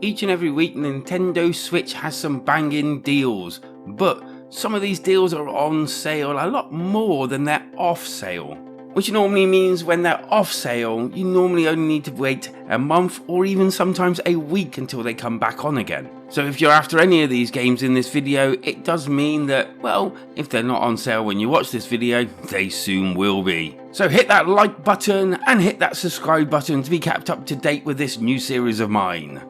Each and every week Nintendo Switch has some banging deals, but some of these deals are on sale a lot more than they're off sale. Which normally means when they're off sale, you normally only need to wait a month or even sometimes a week until they come back on again. So if you're after any of these games in this video, it does mean that, well, if they're not on sale when you watch this video, they soon will be. So hit that like button and hit that subscribe button to be kept up to date with this new series of mine.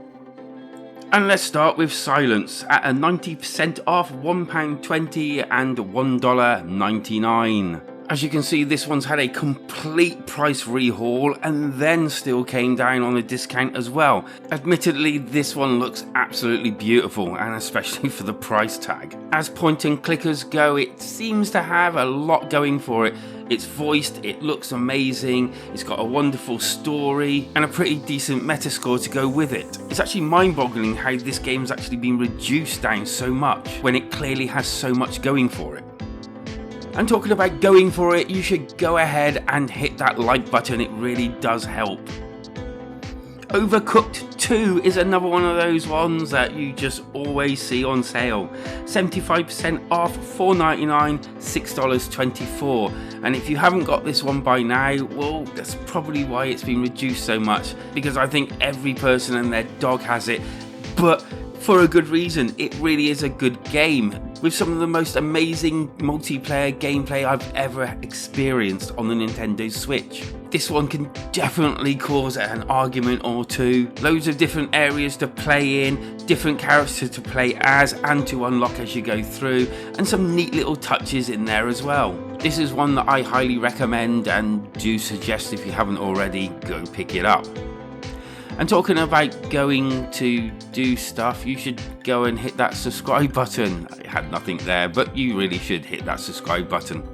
And let's start with Silence at a 90% off £1.20 and $1.99. As you can see, this one's had a complete price rehaul and then still came down on a discount as well. Admittedly, this one looks absolutely beautiful, and especially for the price tag. As point and clickers go, it seems to have a lot going for it. It's voiced, it looks amazing, it's got a wonderful story and a pretty decent metascore to go with it. It's actually mind-boggling how this game's actually been reduced down so much when it clearly has so much going for it. And talking about going for it, you should go ahead and hit that like button, it really does help. Overcooked 2 is another one of those ones that you just always see on sale. 75% off, $4.99, $6.24. And if you haven't got this one by now, well, that's probably why it's been reduced so much, because I think every person and their dog has it, but for a good reason. It really is a good game with some of the most amazing multiplayer gameplay I've ever experienced on the Nintendo Switch. This one can definitely cause an argument or two, loads of different areas to play in, different characters to play as and to unlock as you go through, and some neat little touches in there as well. This is one that I highly recommend and do suggest, if you haven't already, go pick it up. And talking about going to do stuff, you should go and hit that subscribe button. I had nothing there, but you really should hit that subscribe button.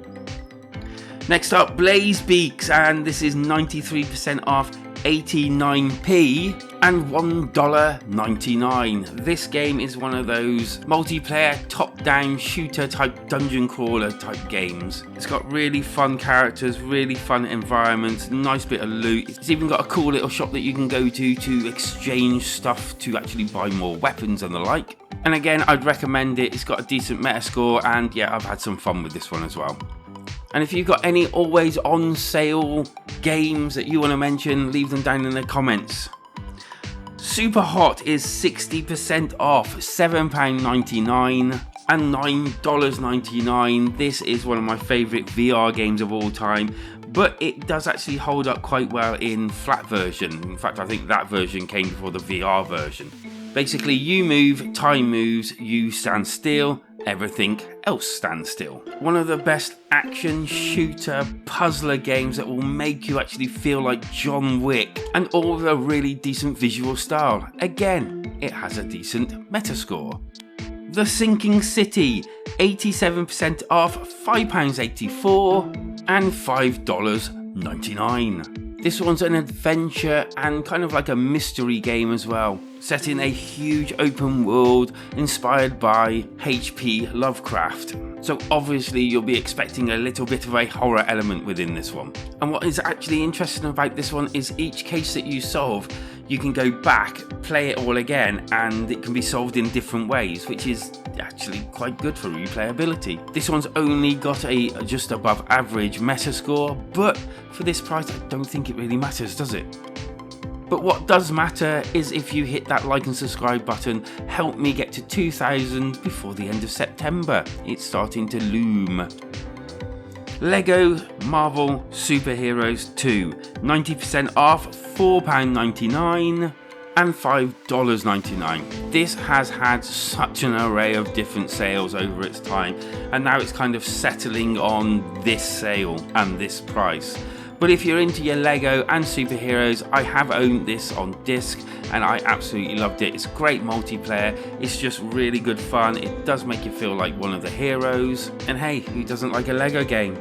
Next up, Blaze Beaks, and this is 93% off, 89p and $1.99. This game is one of those multiplayer top-down shooter type dungeon crawler type games. It's got really fun characters, really fun environments, nice bit of loot. It's even got a cool little shop that you can go to exchange stuff to actually buy more weapons and the like. And again, I'd recommend it. It's got a decent metascore, and yeah, I've had some fun with this one as well. And if you've got any always on sale games that you want to mention, leave them down in the comments. Super Hot is 60% off, £7.99 and $9.99. This is one of my favourite VR games of all time, but it does actually hold up quite well in flat version. In fact, I think that version came before the VR version. Basically, you move, time moves, you stand still, everything else stands still. One of the best action shooter puzzler games that will make you actually feel like John Wick, and all with a really decent visual style. Again, it has a decent metascore. The Sinking City, 87% off, £5.84 and $5.99. This one's an adventure and kind of like a mystery game as well, set in a huge open world inspired by H.P. Lovecraft. So obviously you'll be expecting a little bit of a horror element within this one. And what is actually interesting about this one is each case that you solve, you can go back, play it all again, and it can be solved in different ways, which is actually quite good for replayability. This one's only got a just above average metascore, but for this price I don't think it really matters, does it? But what does matter is if you hit that like and subscribe button. Help me get to 2,000 before the end of September. It's starting to loom. Lego Marvel Superheroes 2, 90% off, £4.99 and $5.99. This has had such an array of different sales over its time, and now it's kind of settling on this sale and this price. But if you're into your Lego and superheroes, I have owned this on disc and I absolutely loved it. It's great multiplayer, it's just really good fun, it does make you feel like one of the heroes, and hey, who doesn't like a Lego game?